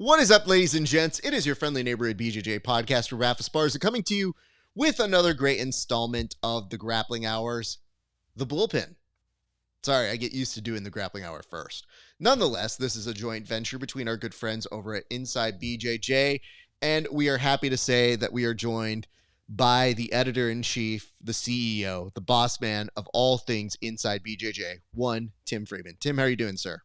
What is up, ladies and gents? It is your friendly neighborhood BJJ podcaster, RAF ESPARZA, coming to you with another great installment of the Grappling Hours, the Bullpen. Sorry, I get used to doing the Grappling Hour first. Nonetheless, this is a joint venture between our good friends over at Inside BJJ, and we are happy to say that we are joined by the editor-in-chief, the CEO, the boss man of all things Inside BJJ, one Tim Freeman. Tim, how are you doing, sir?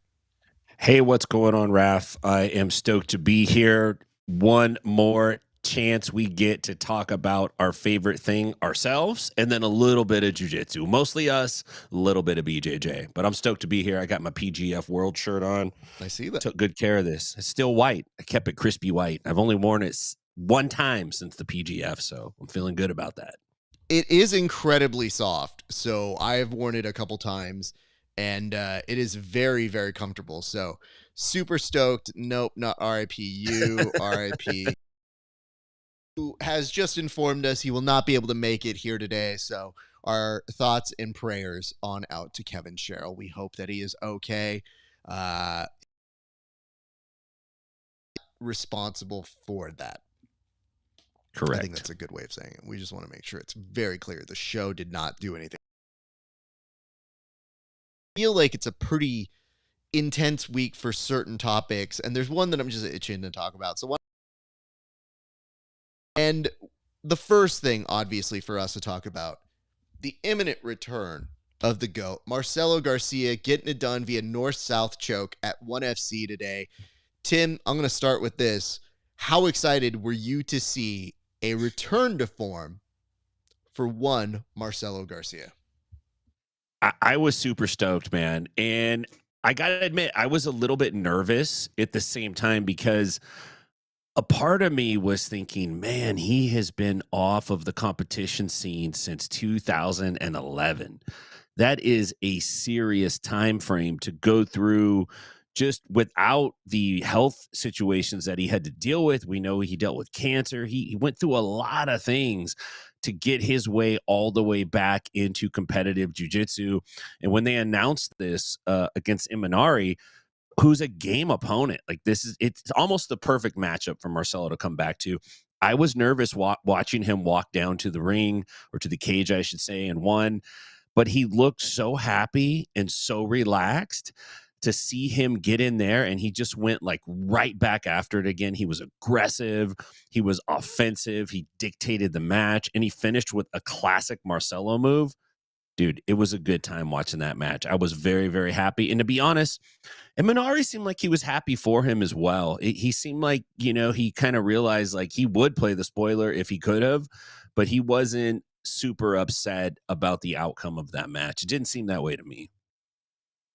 Hey, what's going on, Raf? I am stoked to be here. One more chance we get to talk about our favorite thing ourselves, and then a little bit of jiu-jitsu. Mostly us, a little bit of BJJ. But I'm stoked to be here. I got my PGF World shirt on. I see that. Took good care of this. It's still white. I kept it crispy white. I've only worn it one time since the PGF, so I'm feeling good about that. It is incredibly soft, so I have worn it a couple times. And it is very, very comfortable. So super stoked. Nope, not RIP you. RIP. Who has just informed us he will not be able to make it here today. So our thoughts and prayers on out to KEVIN SHERRILL. We hope that he is okay. Responsible for that. Correct. I think that's a good way of saying it. We just want to make sure it's very clear. The show did not do anything. Feel like it's a pretty intense week for certain topics, and there's one that I'm just itching to talk about. And the first thing, obviously, for us to talk about, the imminent return of the GOAT, Marcelo Garcia, getting it done via north-south choke at 1FC today. Tim, I'm going to start with this. How excited were you to see a return to form for one Marcelo Garcia? I was super stoked, man. And I got to admit, I was a little bit nervous at the same time because a part of me was thinking, man, he has been off of the competition scene since 2011. That is a serious time frame to go through just without the health situations that he had to deal with. We know he dealt with cancer. He went through a lot of things to get his way all the way back into competitive jiu-jitsu. And when they announced this against Imanari, who's a game opponent, like it's almost the perfect matchup for Marcelo to come back to. I was nervous watching him walk down to the ring, or to the cage, I should say, and won. But he looked so happy and so relaxed to see him get in there, and he just went like right back after it again. He was aggressive. He was offensive. He dictated the match, and he finished with a classic Marcelo move. Dude, it was a good time watching that match. I was very, very happy. And to be honest, Imanari seemed like he was happy for him as well. He seemed like, he kind of realized like he would play the spoiler if he could have, but he wasn't super upset about the outcome of that match. It didn't seem that way to me.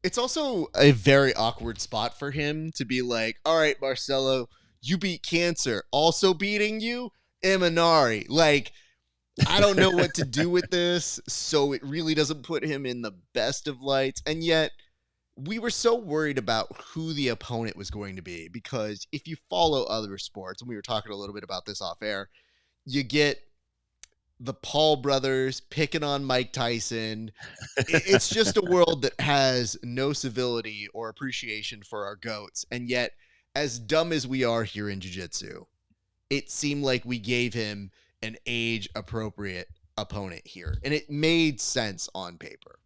It's also a very awkward spot for him to be like, all right, Marcelo, you beat cancer. Also beating you, Imanari. Like, I don't know what to do with this, so it really doesn't put him in the best of lights. And yet, we were so worried about who the opponent was going to be, because if you follow other sports, and we were talking a little bit about this off air, you get the Paul brothers picking on Mike Tyson. It's just a world that has no civility or appreciation for our GOATs. And yet, as dumb as we are here in jiu-jitsu, it seemed like we gave him an age-appropriate opponent here. And it made sense on paper.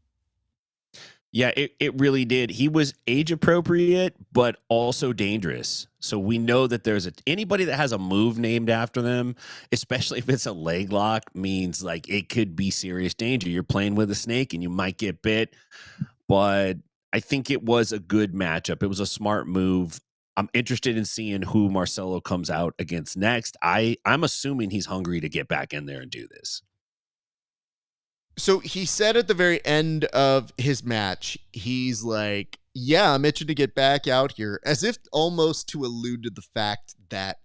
Yeah, it really did. He was age-appropriate, but also dangerous. So we know that there's anybody that has a move named after them, especially if it's a leg lock, means like it could be serious danger. You're playing with a snake and you might get bit. But I think it was a good matchup. It was a smart move. I'm interested in seeing who Marcelo comes out against next. I'm assuming he's hungry to get back in there and do this. So he said at the very end of his match, he's like, yeah, I'm itching to get back out here, as if almost to allude to the fact that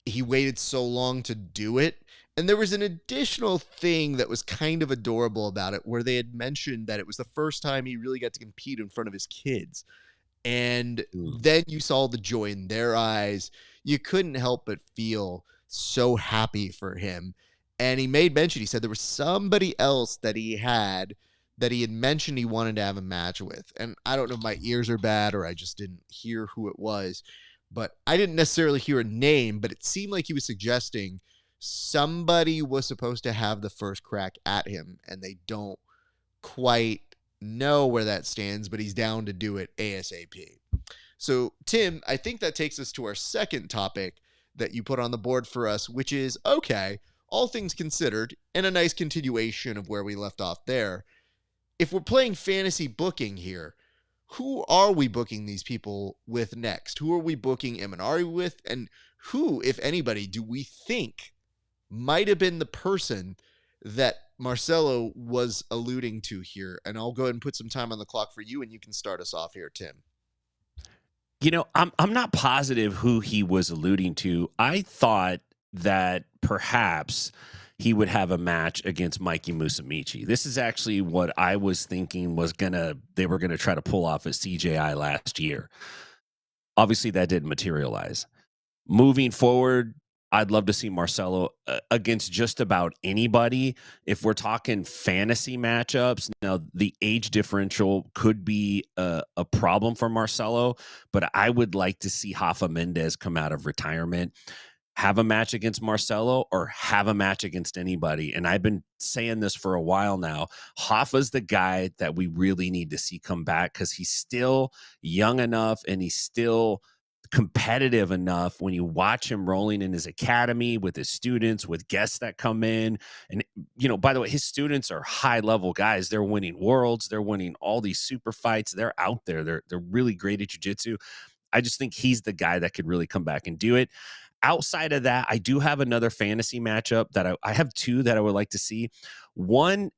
he waited so long to do it. And there was an additional thing that was kind of adorable about it, where they had mentioned that it was the first time he really got to compete in front of his kids. And then you saw the joy in their eyes. You couldn't help but feel so happy for him. And he made mention, he said there was somebody else that he had mentioned he wanted to have a match with. And I don't know if my ears are bad or I just didn't hear who it was. but I didn't necessarily hear a name, but it seemed like he was suggesting somebody was supposed to have the first crack at him, and they don't quite know where that stands, but he's down to do it ASAP. So, Tim, I think that takes us to our second topic that you put on the board for us, which is, okay, all things considered, and a nice continuation of where we left off there. If we're playing fantasy booking here, who are we booking these people with next? Who are we booking Imanari with? And who, if anybody, do we think might have been the person that Marcelo was alluding to here? And I'll go ahead and put some time on the clock for you, and you can start us off here, Tim. You know, I'm not positive who he was alluding to. I thought that perhaps he would have a match against Mikey Musumeci. This is actually what I was thinking they were gonna try to pull off at CJI last year. Obviously, that didn't materialize. Moving forward, I'd love to see Marcelo against just about anybody. If we're talking fantasy matchups, now the age differential could be a problem for Marcelo, but I would like to see Rafa Mendez come out of retirement, have a match against Marcelo, or have a match against anybody. And I've been saying this for a while now. Rafa's the guy that we really need to see come back because he's still young enough and he's still competitive enough when you watch him rolling in his academy with his students, with guests that come in. And, you know, by the way, his students are high level guys. They're winning worlds. They're winning all these super fights. They're out there. They're really great at jiu-jitsu. I just think he's the guy that could really come back and do it. Outside of that, I do have another fantasy matchup that I have two that I would like to see. One,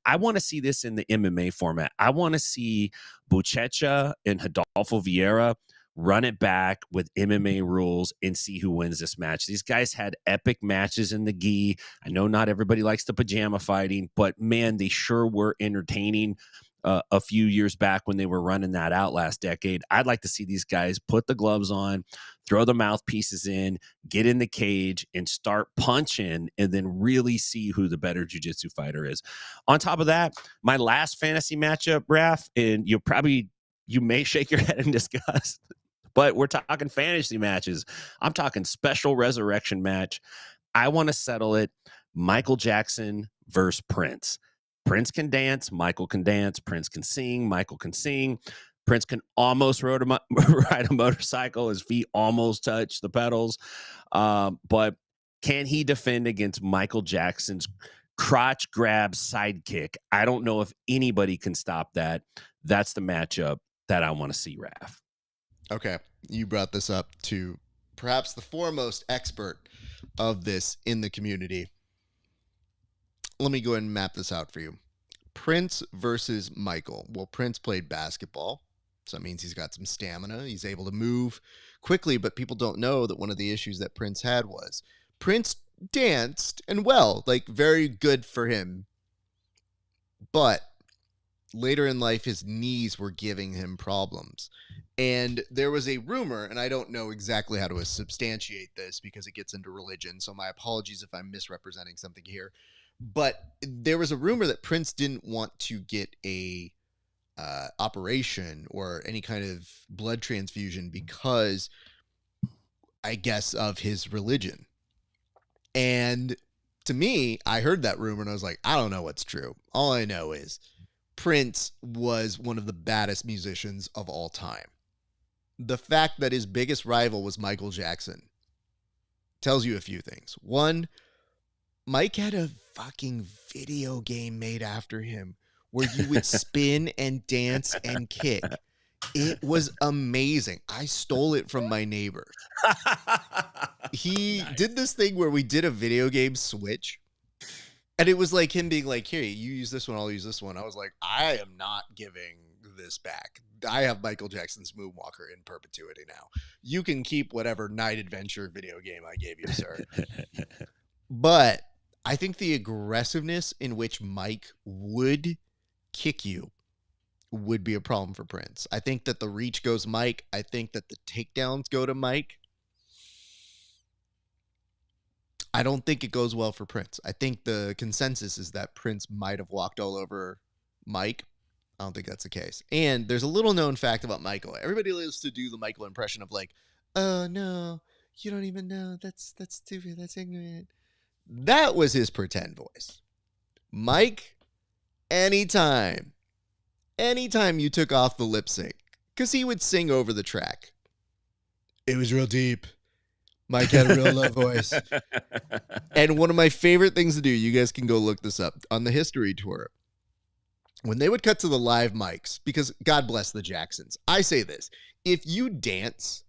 I want to see this in the MMA format. I want to see Buchecha and Rodolfo Vieira run it back with MMA rules and see who wins this match. These guys had epic matches in the gi. I know not everybody likes the pajama fighting, but man, they sure were entertaining a few years back when they were running that out last decade. I'd like to see these guys put the gloves on, throw the mouthpieces in, get in the cage, and start punching, and then really see who the better jiu-jitsu fighter is. On top of that, my last fantasy matchup, Raf, and you may shake your head in disgust, but we're talking fantasy matches. I'm talking special resurrection match. I want to settle it. Michael Jackson versus Prince. Prince can dance. Michael can dance. Prince can sing. Michael can sing. Prince can almost ride a motorcycle. His feet almost touch the pedals. But can he defend against Michael Jackson's crotch grab sidekick? I don't know if anybody can stop that. That's the matchup that I want to see, Raf. Okay, you brought this up to perhaps the foremost expert of this in the community. Let me go ahead and map this out for you. Prince versus Michael. Well, Prince played basketball, so that means he's got some stamina. He's able to move quickly, but people don't know that one of the issues that Prince had was Prince danced, and well, like, very good for him. But later in life, his knees were giving him problems. And there was a rumor, and I don't know exactly how to substantiate this because it gets into religion, so my apologies if I'm misrepresenting something here. But there was a rumor that Prince didn't want to get a operation or any kind of blood transfusion because, I guess, of his religion. And to me, I heard that rumor and I was like, I don't know what's true. All I know is Prince was one of the baddest musicians of all time. The fact that his biggest rival was Michael Jackson tells you a few things. One, Mike had a fucking video game made after him where you would spin and dance and kick. It was amazing. I stole it from my neighbor. He did this thing where we did a video game switch. And it was like him being like, here, you use this one, I'll use this one. I was like, I am not giving this back. I have Michael Jackson's Moonwalker in perpetuity now. You can keep whatever Night Adventure video game I gave you, sir. But I think the aggressiveness in which Mike would kick you would be a problem for Prince. I think that the reach goes Mike. I think that the takedowns go to Mike. I don't think it goes well for Prince. I think the consensus is that Prince might have walked all over Mike. I don't think that's the case. And there's a little known fact about Michael. Everybody loves to do the Michael impression of like, Oh no, you don't even know. That's stupid. That's ignorant. That was his pretend voice. Mike, anytime, anytime you took off the lip sync, because he would sing over the track. It was real deep. Mike had a real low voice. And one of my favorite things to do, you guys can go look this up, on the history tour, when they would cut to the live mics, because God bless the Jacksons, I say this, if you dance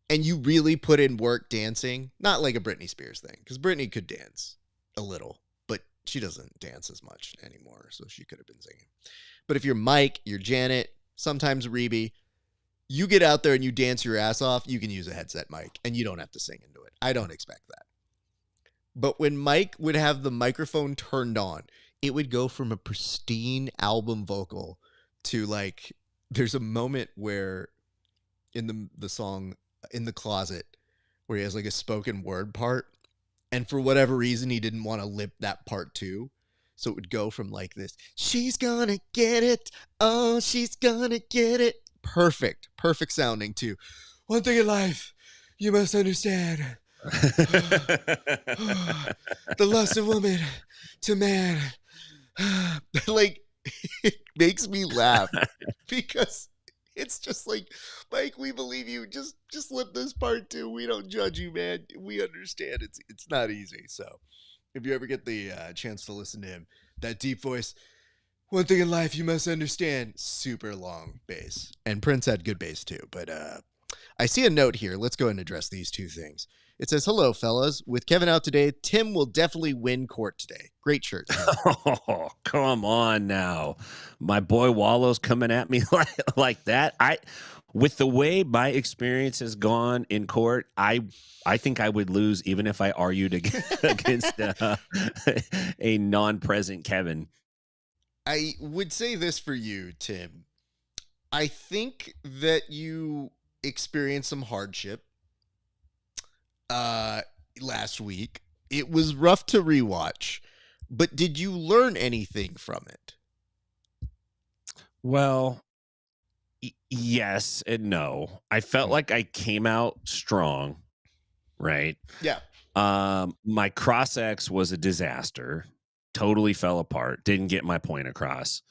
and you really put in work dancing, not like a Britney Spears thing, because Britney could dance a little, but she doesn't dance as much anymore, so she could have been singing. But if you're Mike, you're Janet, sometimes Reby, you get out there and you dance your ass off, you can use a headset mic, and you don't have to sing into it. I don't expect that. But when Mike would have the microphone turned on, it would go from a pristine album vocal to like, there's a moment where in the song In the Closet, where he has like a spoken word part, and for whatever reason he didn't want to lip that part too, so it would go from like this, she's gonna get it, oh she's gonna get it, perfect sounding, to one thing in life you must understand, the lust of woman to man. Like, it makes me laugh because it's just like, Mike, we believe you. Just lip this part too. We don't judge you, man. We understand it's not easy. So if you ever get the chance to listen to him, that deep voice, one thing in life you must understand, super long bass. And Prince had good bass too. But I see a note here. Let's go ahead and address these two things. It says, hello, fellas. With Kevin out today, Tim will definitely win court today. Great shirt. Oh, come on now. My boy Wallow's coming at me like that. With the way my experience has gone in court, I think I would lose even if I argued against a non-present Kevin. I would say this for you, Tim. I think that you experienced some hardship last week. It was rough to rewatch, but did you learn anything from it? Well, yes and no. I felt like I came out strong, right? Yeah. My cross-ex was a disaster. Totally fell apart. Didn't get my point across.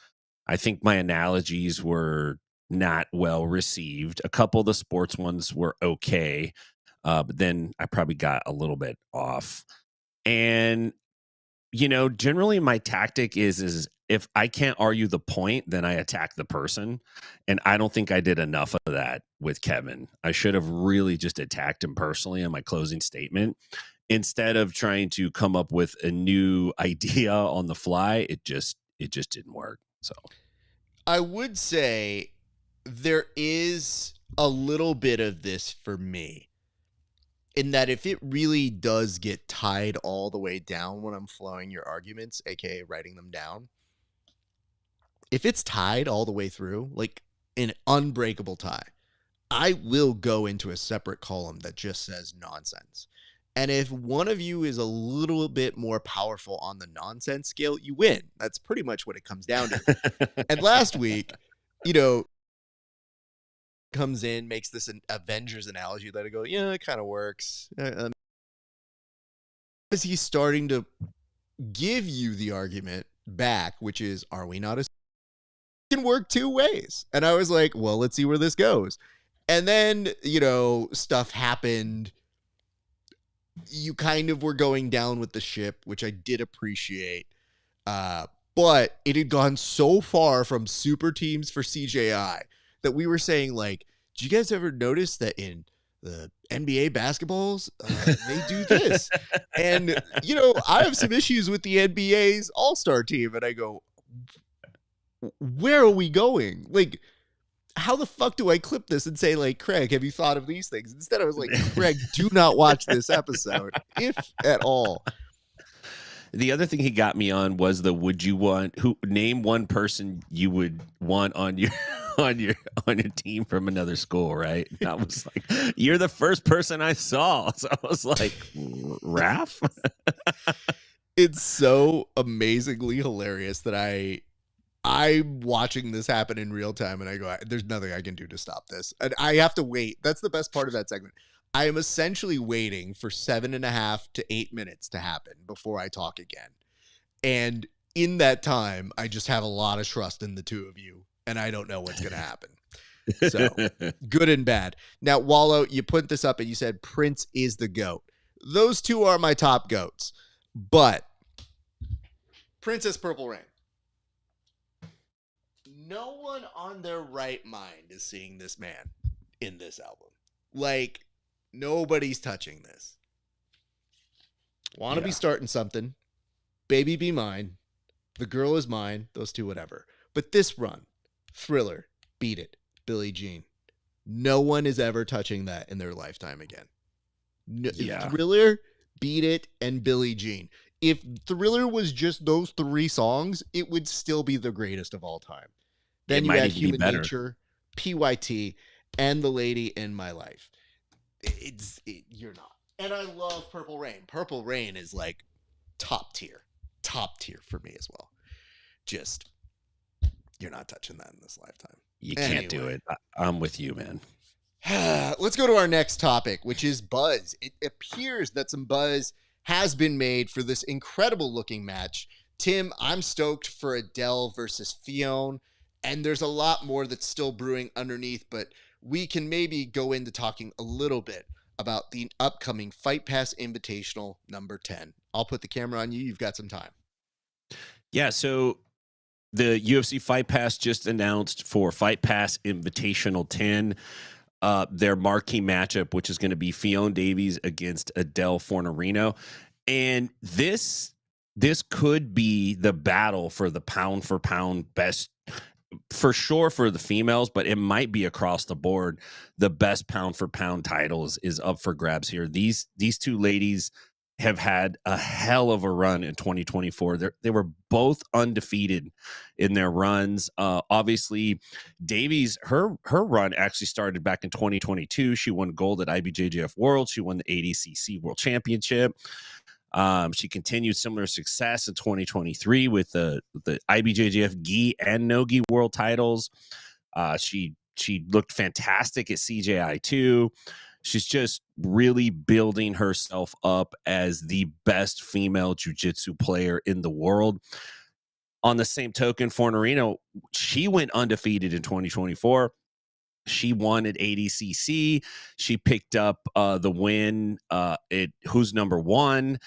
I think my analogies were not well received. A couple of the sports ones were okay. But then I probably got a little bit off. And, generally my tactic is if I can't argue the point, then I attack the person. And I don't think I did enough of that with Kevin. I should have really just attacked him personally on my closing statement instead of trying to come up with a new idea on the fly. It just didn't work. So I would say there is a little bit of this for me, in that if it really does get tied all the way down when I'm flowing your arguments, aka writing them down, if it's tied all the way through, like an unbreakable tie, I will go into a separate column that just says nonsense. And if one of you is a little bit more powerful on the nonsense scale, you win. That's pretty much what it comes down to. And last week, comes in, makes this an Avengers analogy that I go, yeah, it kind of works. Is he starting to give you the argument back, which is, are we not a can work two ways? And I was like, well, let's see where this goes. And then, stuff happened. You kind of were going down with the ship, which I did appreciate. But it had gone so far from super teams for CJI that we were saying, like, do you guys ever notice that in the NBA basketballs, they do this? And, I have some issues with the NBA's all-star team. And I go, where are we going? Like, how the fuck do I clip this and say, like, Craig, have you thought of these things? Instead, I was like, Craig, do not watch this episode, if at all. The other thing he got me on was name one person you would want on your on your team from another school, right? And I was like, you're the first person I saw. So I was like, RAF? It's so amazingly hilarious that I I'm watching this happen in real time, and I go, there's nothing I can do to stop this. And I have to wait. That's the best part of that segment. I am essentially waiting for 7.5 to 8 minutes to happen before I talk again. And in that time, I just have a lot of trust in the two of you, and I don't know what's going to happen. So, good and bad. Now, Wallow, you put this up and you said Prince is the GOAT. Those two are my top GOATs. But Princess Purple Rain. No one on their right mind is seeing this man in this album. Like, nobody's touching this. Wanna be starting something. Baby Be Mine. The Girl Is Mine. Those two, whatever. But this run, Thriller, Beat It, Billie Jean. No one is ever touching that in their lifetime again. Thriller, Beat It, and Billie Jean. If Thriller was just those three songs, it would still be the greatest of all time. Then you had Human Nature, PYT, and The Lady in My Life. You're not. And I love Purple Rain. Purple Rain is like top tier for me as well. Just, you're not touching that in this lifetime. You can't do it. I'm with you, man. Let's go to our next topic, which is buzz. It appears that some buzz has been made for this incredible looking match. Tim, I'm stoked for Adele versus Fionn, and there's a lot more that's still brewing underneath, but we can maybe go into talking a little bit about the upcoming Fight Pass Invitational number 10. I'll put the camera on you. You've got some time. Yeah, so the UFC Fight Pass just announced for Fight Pass Invitational 10, their marquee matchup, which is going to be Fionn Davies against Adele Fornarino. And this could be the battle for the pound for pound best, for sure, for the females, but it might be across the board. The best pound for pound titles is up for grabs here. These two ladies have had a hell of a run in 2024. They were both undefeated in their runs. Obviously, Davies, her run actually started back in 2022. She won gold at IBJJF World. She won the ADCC World Championship. She continued similar success in 2023 with the IBJJF gi and no gi world titles. She looked fantastic at CJI too. She's just really building herself up as the best female jiu-jitsu player in the world. On the same token, Fornarino, she went undefeated in 2024. She won at ADCC. She picked up the win at Who's Number One.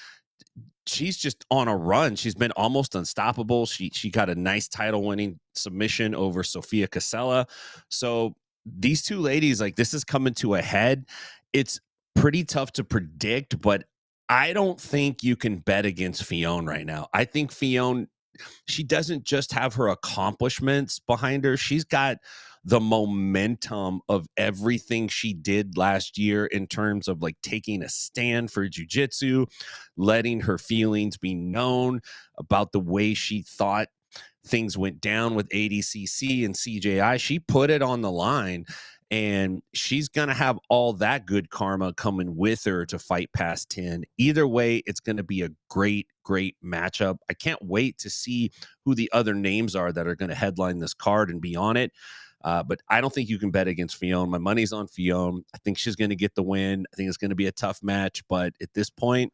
She's just on a run. She's been almost unstoppable. She got a nice title-winning submission over Sofia Casella. So these two ladies, like, this is coming to a head. It's pretty tough to predict, but I don't think you can bet against Fionn right now. I think Fionn, she doesn't just have her accomplishments behind her. She's got the momentum of everything she did last year in terms of like taking a stand for jiu-jitsu, letting her feelings be known about the way she thought things went down with ADCC and CJI. She put it on the line, and she's going to have all that good karma coming with her to Fight Pass 10. Either way, it's going to be a great, great matchup. I can't wait to see who the other names are that are going to headline this card and be on it. But I don't think you can bet against Fionn. My money's on Fionn. I think she's going to get the win. I think it's going to be a tough match, but at this point,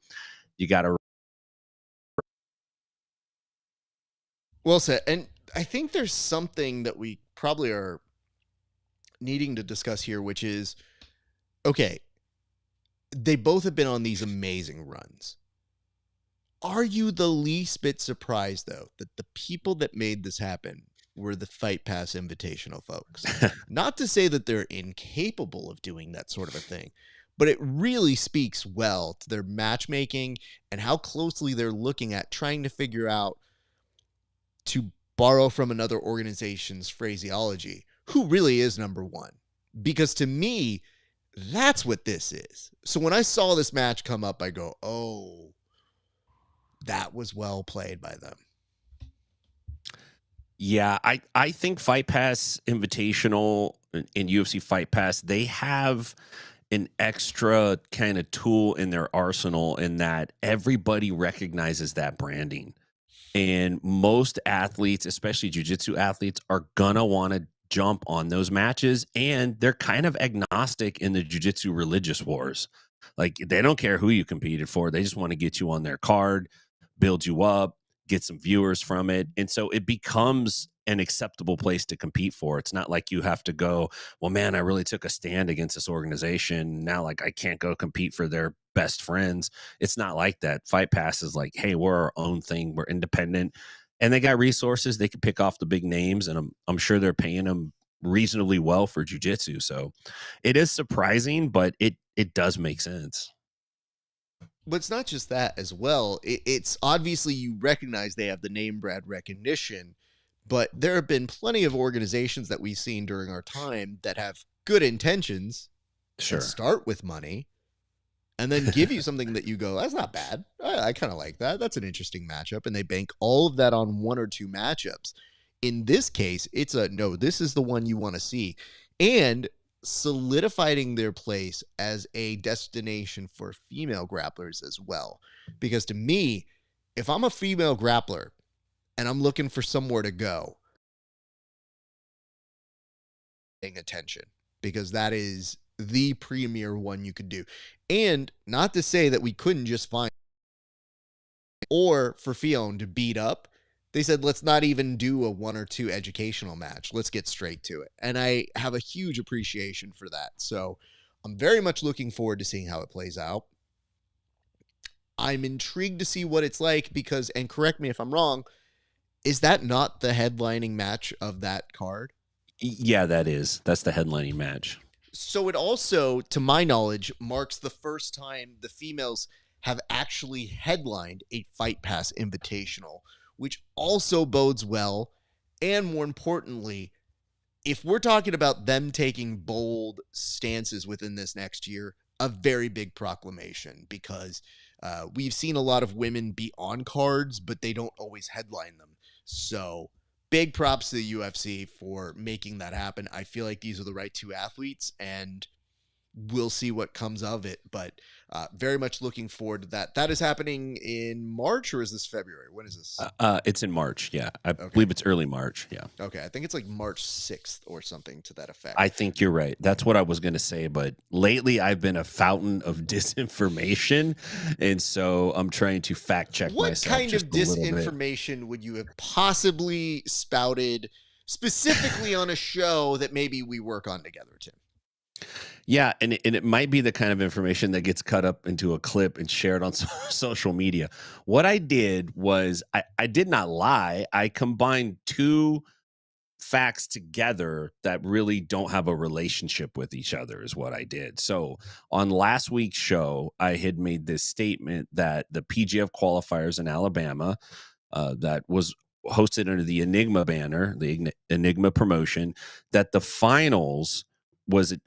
you got to. Well said. And I think there's something that we probably are needing to discuss here, which is, okay, they both have been on these amazing runs. Are you the least bit surprised, though, that the people that made this happen were the Fight Pass Invitational folks? Not to say that they're incapable of doing that sort of a thing, but it really speaks well to their matchmaking and how closely they're looking at trying to figure out, to borrow from another organization's phraseology, who really is number one. Because to me, that's what this is. So when I saw this match come up, I go, oh, that was well played by them. Yeah, I think Fight Pass Invitational and UFC Fight Pass, they have an extra kind of tool in their arsenal in that everybody recognizes that branding. And most athletes, especially jiu-jitsu athletes, are gonna want to jump on those matches, and they're kind of agnostic in the jiu-jitsu religious wars. Like, they don't care who you competed for. They just want to get you on their card, build you up, get some viewers from it. And so it becomes an acceptable place to compete for. It's not like you have to go, well, man, I really took a stand against this organization. Now, like, I can't go compete for their best friends. It's not like that. Fight Pass is like, hey, we're our own thing. We're independent. And they got resources. They can pick off the big names. And I'm sure they're paying them reasonably well for jiu-jitsu. So it is surprising, but it does make sense. But it's not just that as well. It's obviously you recognize they have the name brand recognition, but there have been plenty of organizations that we've seen during our time that have good intentions Sure. and start with money and then give you something that you go, that's not bad. I kind of like that. That's an interesting matchup. And they bank all of that on one or two matchups. In this case, it's a no, this is the one you want to see. And solidifying their place as a destination for female grapplers as well. Because to me, if I'm a female grappler and I'm looking for somewhere to go, paying attention, because that is the premier one you could do. And not to say that we couldn't just find or for Fionn to beat up. They said, let's not even do a 1 or 2 educational match. Let's get straight to it. And I have a huge appreciation for that. So I'm very much looking forward to seeing how it plays out. I'm intrigued to see what it's like because, and correct me if I'm wrong, is that not the headlining match of that card? Yeah, that is. That's the headlining match. So it also, to my knowledge, marks the first time the females have actually headlined a Fight Pass Invitational, which also bodes well. And more importantly, if we're talking about them taking bold stances within this next year, a very big proclamation, because we've seen a lot of women be on cards, but they don't always headline them. So big props to the UFC for making that happen. I feel like these are the right two athletes, and we'll see what comes of it, but very much looking forward to that. That is happening in March, or is this February? When is this? It's in March. Yeah. I believe it's early March. Yeah. Okay. I think it's like March 6th or something to that effect. I think you're right. That's what I was going to say. But lately I've been a fountain of disinformation. And so I'm trying to fact check myself. What kind of disinformation would you have possibly spouted specifically on a show that maybe we work on together, Tim? Yeah, and it might be the kind of information that gets cut up into a clip and shared on social media. What I did was I did not lie. I combined two facts together that really don't have a relationship with each other is what I did. So on last week's show, I had made this statement that the PGF qualifiers in Alabama that was hosted under the Enigma banner, the Enigma promotion, that the finals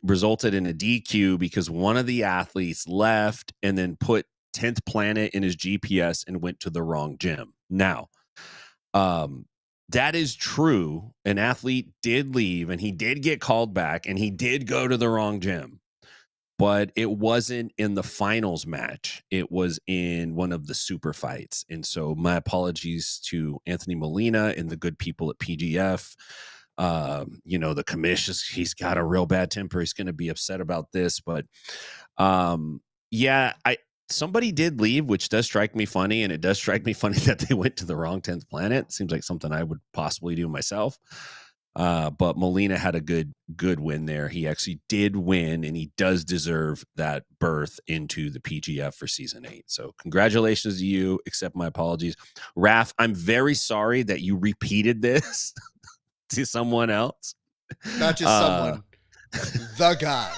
resulted in a DQ because one of the athletes left and then put 10th Planet in his GPS and went to the wrong gym. Now, that is true. An athlete did leave and he did get called back and he did go to the wrong gym, but it wasn't in the finals match. It was in one of the super fights. And so my apologies to Anthony Molina and the good people at PGF. The commission, he's got a real bad temper. He's going to be upset about this, but somebody did leave, which does strike me funny. And it does strike me funny that they went to the wrong 10th Planet. Seems like something I would possibly do myself. But Molina had a good win there. He actually did win, and he does deserve that berth into the PGF for season 8. So congratulations to you. Accept my apologies. Raf, I'm very sorry that you repeated this to someone else. Not just someone, the guy.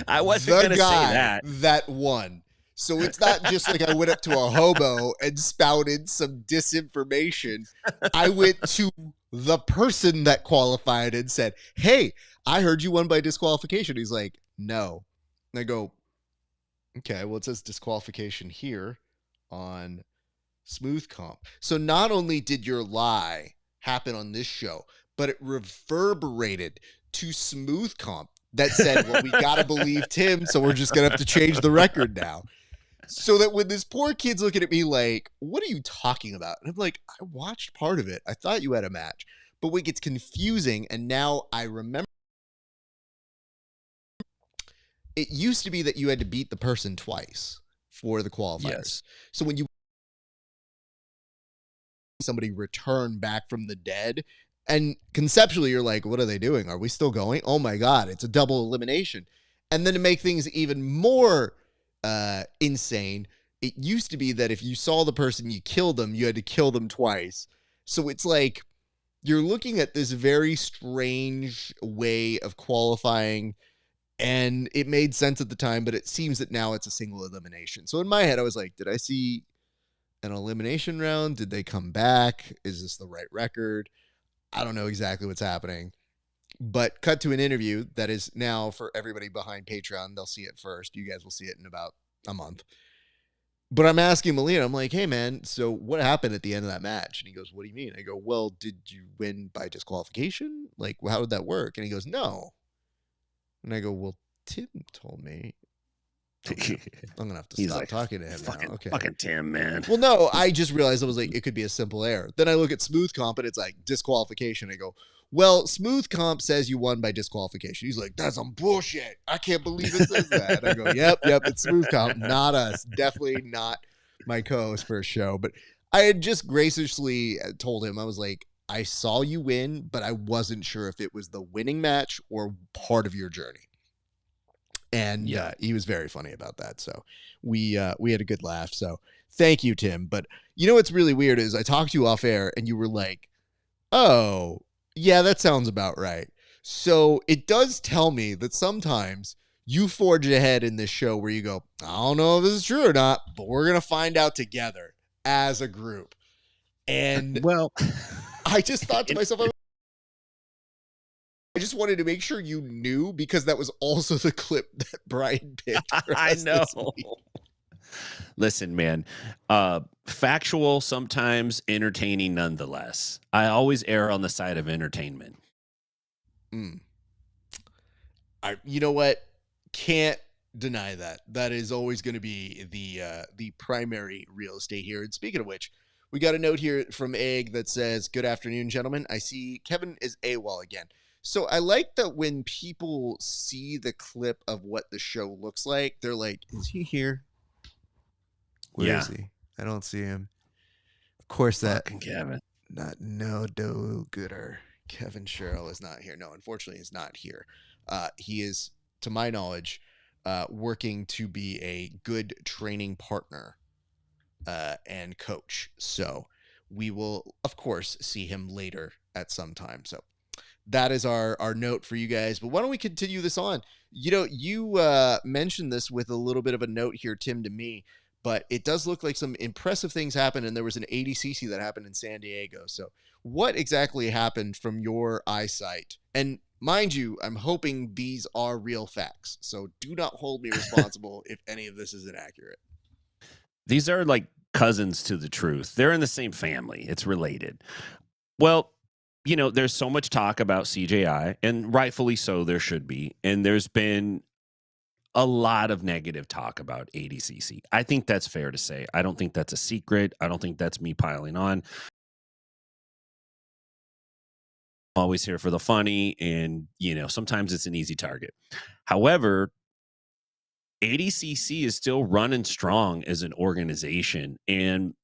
I wasn't going to say that. That won. So it's not just like I went up to a hobo and spouted some disinformation. I went to the person that qualified and said, hey, I heard you won by disqualification. He's like, no. And I go, okay, well, it says disqualification here on Smooth Comp. So not only did your lie happen on this show, but it reverberated to Smooth Comp that said, well, we got to believe Tim, so we're just going to have to change the record now. So that when this poor kid's looking at me like, what are you talking about? And I'm like, I watched part of it. I thought you had a match. But what gets confusing, and now I remember, it used to be that you had to beat the person twice for the qualifiers. Yes. So when you somebody return back from the dead, and conceptually you're like, what are they doing? Are we still going? Oh my God, it's a double elimination. And then to make things even more insane, it used to be that if you saw the person, you killed them, you had to kill them twice. So it's like you're looking at this very strange way of qualifying, and it made sense at the time, but it seems that now it's a single elimination. So in my head, I was like, did I see an elimination round? Did they come back? Is this the right record? I don't know exactly what's happening. But cut to an interview that is now for everybody behind Patreon. They'll see it first. You guys will see it in about a month. But I'm asking Molina, I'm like, hey, man, so what happened at the end of that match? And he goes, what do you mean? I go, well, did you win by disqualification? Like, how did that work? And he goes, no. And I go, well, Tim told me. I'm going to have to stop talking to him now. Okay. Fucking Tim, man. Well, no, I just realized I was like, it could be a simple error. Then I look at Smooth Comp and it's like disqualification. I go, well, Smooth Comp says you won by disqualification. He's like, that's some bullshit. I can't believe it says that. I go, yep, it's Smooth Comp, not us. Definitely not my co-host for a show. But I had just graciously told him, I was like, I saw you win, but I wasn't sure if it was the winning match or part of your journey. And he was very funny about that. So we had a good laugh. So thank you, Tim. But you know what's really weird is I talked to you off air and you were like, oh, yeah, that sounds about right. So it does tell me that sometimes you forge ahead in this show where you go, I don't know if this is true or not, but we're going to find out together as a group. And well, I just thought to myself, I just wanted to make sure you knew, because that was also the clip that Brian picked for I us know. this week. Listen, man, factual, sometimes entertaining nonetheless. I always err on the side of entertainment. You know what? Can't deny that. That is always going to be the primary real estate here. And speaking of which, we got a note here from Egg that says, good afternoon, gentlemen. I see Kevin is AWOL again. So I like that when people see the clip of what the show looks like, they're like, is he here? Where is he? I don't see him. Of course, that Kevin. No do-gooder. Kevin Sherrill is not here. No, unfortunately, he's not here. He is, to my knowledge, working to be a good training partner and coach. So we will, of course, see him later at some time. So that is our note for you guys. But why don't we continue this on? You know, you mentioned this with a little bit of a note here, Tim, to me, but it does look like some impressive things happened, and there was an ADCC that happened in San Diego. So what exactly happened from your eyesight? And mind you, I'm hoping these are real facts, so do not hold me responsible if any of this is inaccurate. These are like cousins to the truth. They're in the same family. It's related. Well, you know, there's so much talk about CJI, and rightfully so, there should be. And there's been a lot of negative talk about ADCC. I think that's fair to say. I don't think that's a secret. I don't think that's me piling on. I'm always here for the funny, and, you know, sometimes it's an easy target. However, ADCC is still running strong as an organization. And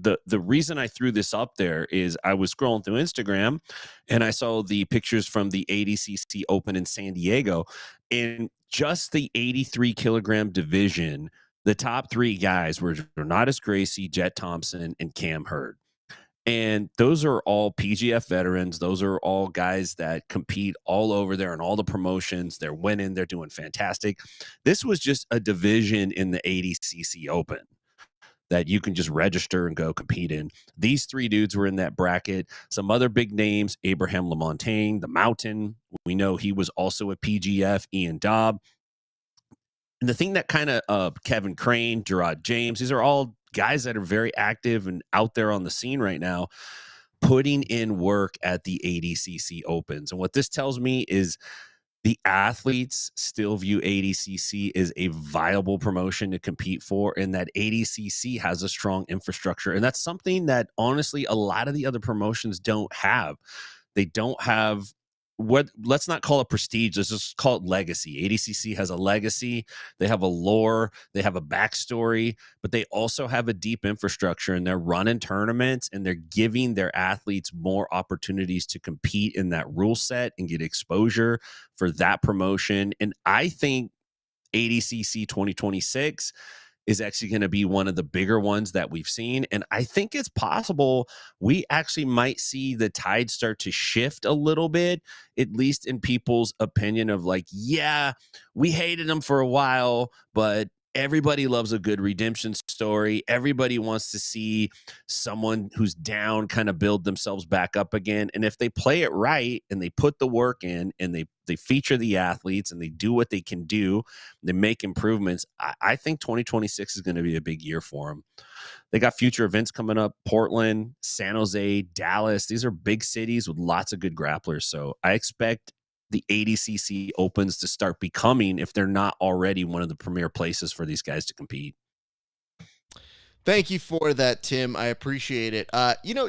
the reason I threw this up there is I was scrolling through Instagram and I saw the pictures from the ADCC Open in San Diego, and just the 83 kilogram division, the top three guys were Donatus Gracie, Jet Thompson, and Cam Hurd. And those are all PGF veterans. Those are all guys that compete all over there in all the promotions. They're winning. They're doing fantastic. This was just a division in the ADCC Open that you can just register and go compete in. These three dudes were in that bracket. Some other big names, Abraham LaMontagne, the Mountain. We know he was also a PGF, Ian Dobb. And the thing that kind of Kevin Crane, Gerard James, these are all guys that are very active and out there on the scene right now, putting in work at the ADCC Opens. And what this tells me is the athletes still view ADCC as a viable promotion to compete for, and that ADCC has a strong infrastructure. And that's something that honestly a lot of the other promotions don't have. They don't have what, let's not call it prestige, let's just call it legacy. ADCC has a legacy, they have a lore, they have a backstory, but they also have a deep infrastructure, and they're running tournaments and they're giving their athletes more opportunities to compete in that rule set and get exposure for that promotion. And I think ADCC 2026 is actually going to be one of the bigger ones that we've seen. And I think it's possible we actually might see the tide start to shift a little bit, at least in people's opinion of like, yeah, we hated them for a while, but everybody loves a good redemption story. Everybody wants to see someone who's down kind of build themselves back up again. And if they play it right and they put the work in and they feature the athletes and they do what they can do, they make improvements, I think 2026 is going to be a big year for them. They got future events coming up: Portland, San Jose, Dallas. These are big cities with lots of good grapplers. So I expect the ADCC Opens to start becoming, if they're not already, one of the premier places for these guys to compete. Thank you for that, Tim. I appreciate it.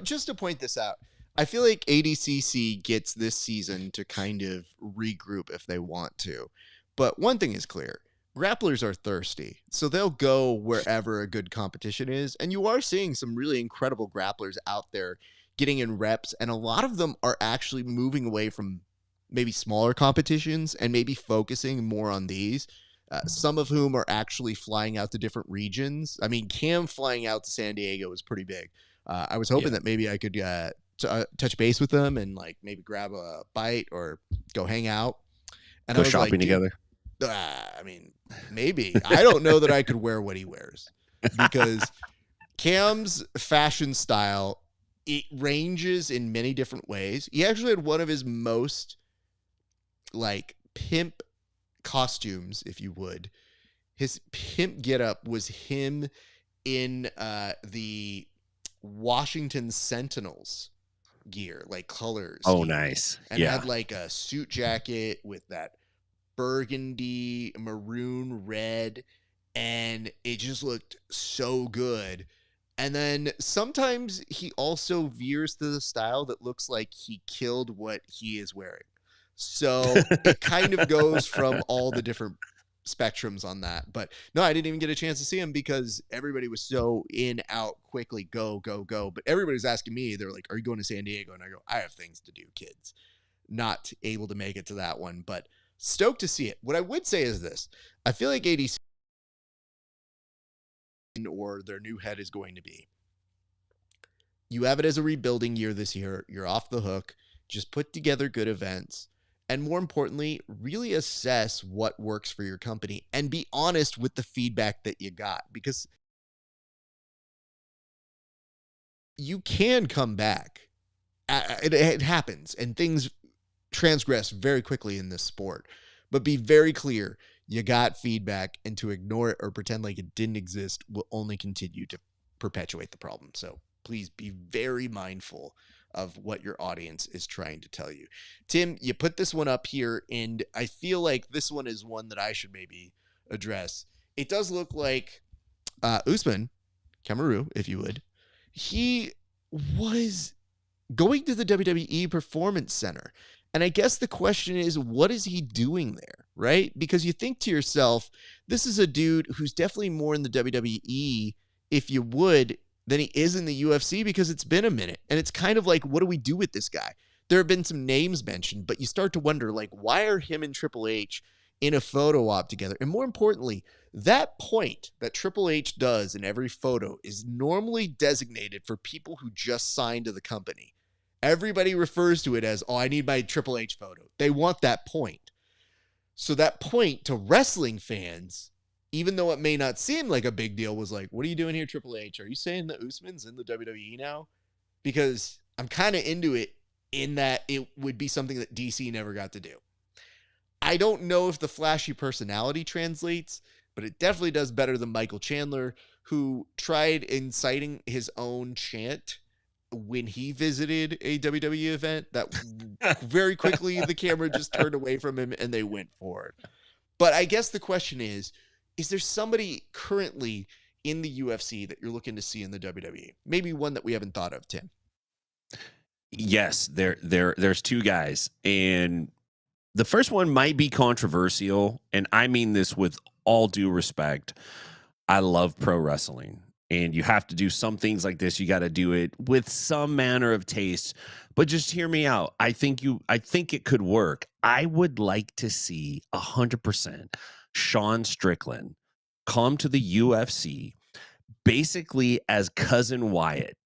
Just to point this out, I feel like ADCC gets this season to kind of regroup if they want to. But one thing is clear. Grapplers are thirsty, so they'll go wherever a good competition is. And you are seeing some really incredible grapplers out there getting in reps, and a lot of them are actually moving away from maybe smaller competitions and maybe focusing more on these. Some of whom are actually flying out to different regions. I mean, Cam flying out to San Diego was pretty big. I was hoping that maybe I could touch base with them and like maybe grab a bite or go hang out. And go shopping together. I mean, maybe. I don't know that I could wear what he wears, because Cam's fashion style, it ranges in many different ways. He actually had one of his most like pimp costumes, if you would. His pimp getup was him in the Washington Sentinels gear, like colors. Oh, nice. And had like a suit jacket with that burgundy, maroon, red, and it just looked so good. And then sometimes he also veers to the style that looks like he killed what he is wearing. So it kind of goes from all the different spectrums on that. But no, I didn't even get a chance to see him because everybody was so in, out, quickly, go, go, go. But everybody's asking me, they're like, are you going to San Diego? And I go, I have things to do, kids. Not able to make it to that one, but stoked to see it. What I would say is this. I feel like ADC or their new head is going to be, you have it as a rebuilding year this year. You're off the hook. Just put together good events. And more importantly, really assess what works for your company and be honest with the feedback that you got, because you can come back. It happens and things transgress very quickly in this sport, but be very clear. You got feedback, and to ignore it or pretend like it didn't exist will only continue to perpetuate the problem. So please be very mindful of what your audience is trying to tell you. Tim, you put this one up here, and I feel like this one is one that I should maybe address. It does look like Usman Kamaru, if you would, he was going to the WWE Performance Center. And I guess the question is, what is he doing there, right? Because you think to yourself, this is a dude who's definitely more in the WWE, if you would, than he is in the UFC, because it's been a minute. And it's kind of like, what do we do with this guy? There have been some names mentioned, but you start to wonder, like, why are him and Triple H in a photo op together? And more importantly, that point that Triple H does in every photo is normally designated for people who just signed to the company. Everybody refers to it as, oh, I need my Triple H photo. They want that point. So that point to wrestling fans, even though it may not seem like a big deal, was like, what are you doing here, Triple H? Are you saying that Usman's in the WWE now? Because I'm kind of into it in that it would be something that DC never got to do. I don't know if the flashy personality translates, but it definitely does better than Michael Chandler, who tried inciting his own chant when he visited a WWE event that very quickly the camera just turned away from him and they went for it. But I guess the question is there somebody currently in the UFC that you're looking to see in the WWE? Maybe one that we haven't thought of, Tim. Yes, there's two guys, and the first one might be controversial, and I mean this with all due respect. I love pro wrestling, and you have to do some things like this. You got to do it with some manner of taste, but just hear me out. I think it could work. I would like to see 100% Sean Strickland come to the UFC basically as Cousin Wyatt.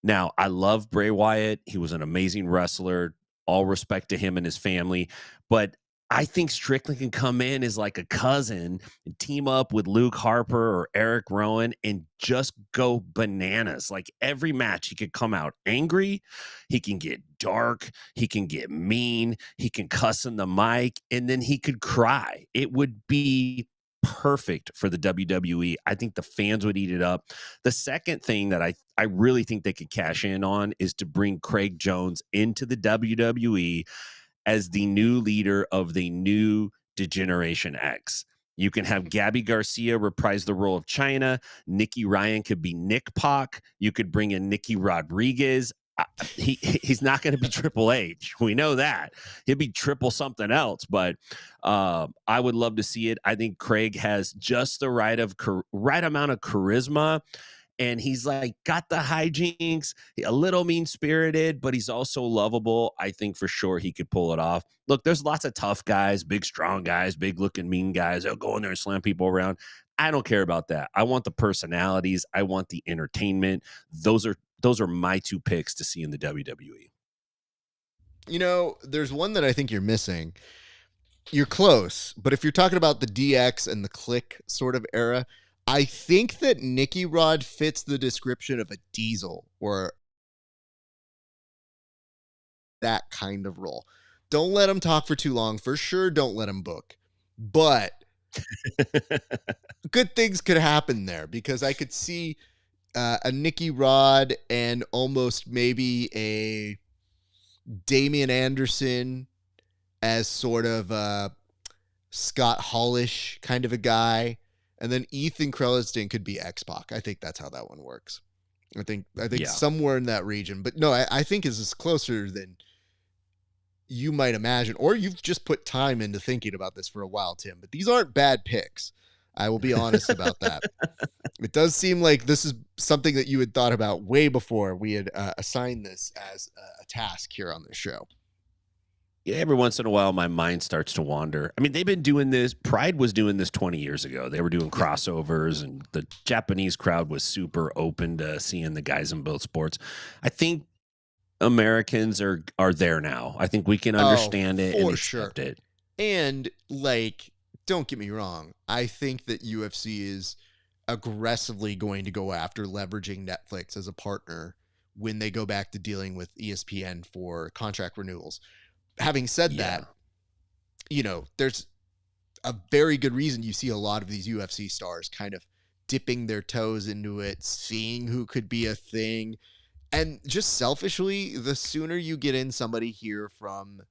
Now, I love Bray Wyatt. He was an amazing wrestler. All respect to him and his family. But I think Strickland can come in as like a cousin and team up with Luke Harper or Eric Rowan and just go bananas. Like every match, he could come out angry. He can get dark. He can get mean. He can cuss in the mic. And then he could cry. It would be perfect for the WWE. I think the fans would eat it up. The second thing that I really think they could cash in on is to bring Craig Jones into the WWE as the new leader of the new Degeneration X. You can have Gabby Garcia reprise the role of China. Nikki Ryan could be Nick Pac. You could bring in Nikki Rodriguez. He's not going to be Triple H. We know that. He'll be triple something else, but I would love to see it. I think Craig has just the right amount of charisma, and he's like got the hijinks, a little mean-spirited, but he's also lovable. I think for sure he could pull it off. Look, there's lots of tough guys, big, strong guys, big-looking, mean guys. They'll go in there and slam people around. I don't care about that. I want the personalities. I want the entertainment. Those are my two picks to see in the WWE. You know, there's one that I think you're missing. You're close, but if you're talking about the DX and the Click sort of era, I think that Nicky Rod fits the description of a Diesel or that kind of role. Don't let him talk for too long. For sure, don't let him book. But good things could happen there because I could see a Nicky Rod and almost maybe a Damian Anderson as sort of a Scott Hallish kind of a guy. And then Ethan Creliston could be X-Pac. I think that's how that one works. I think somewhere in that region. But no, I think is closer than you might imagine. Or you've just put time into thinking about this for a while, Tim. But these aren't bad picks. I will be honest about that. It does seem like this is something that you had thought about way before we had assigned this as a task here on this show. Yeah, every once in a while, my mind starts to wander. I mean, they've been doing this. Pride was doing this 20 years ago. They were doing crossovers, and the Japanese crowd was super open to seeing the guys in both sports. I think Americans are there now. I think we can understand it and accept it. And, like, don't get me wrong. I think that UFC is aggressively going to go after leveraging Netflix as a partner when they go back to dealing with ESPN for contract renewals. Having said that, you know, there's a very good reason you see a lot of these UFC stars kind of dipping their toes into it, seeing who could be a thing. And just selfishly, the sooner you get in somebody here from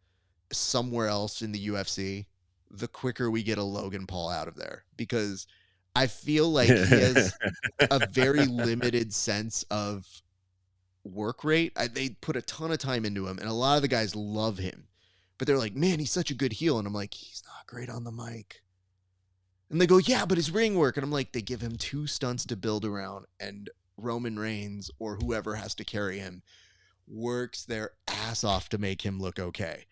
somewhere else in the UFC, the quicker we get a Logan Paul out of there. Because I feel like he has a very limited sense of work rate. They put a ton of time into him, and a lot of the guys love him. But they're like, man, he's such a good heel. And I'm like, he's not great on the mic. And they go, yeah, but his ring work. And I'm like, they give him 2 stunts to build around. And Roman Reigns or whoever has to carry him works their ass off to make him look okay.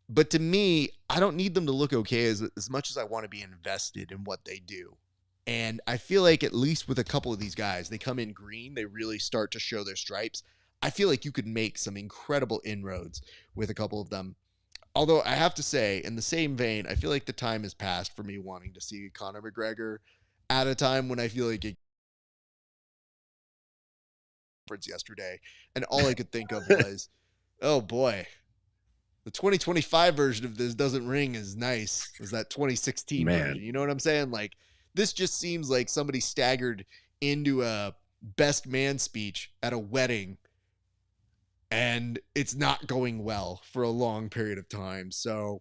But to me, I don't need them to look okay as much as I want to be invested in what they do. And I feel like at least with a couple of these guys, they come in green. They really start to show their stripes. I feel like you could make some incredible inroads with a couple of them. Although I have to say, in the same vein, I feel like the time has passed for me wanting to see Conor McGregor at a time when I feel like it yesterday. And all I could think of was, oh boy, the 2025 version of this doesn't ring as nice as that 2016 version. You know what I'm saying? Like, this just seems like somebody staggered into a best man speech at a wedding and it's not going well for a long period of time. So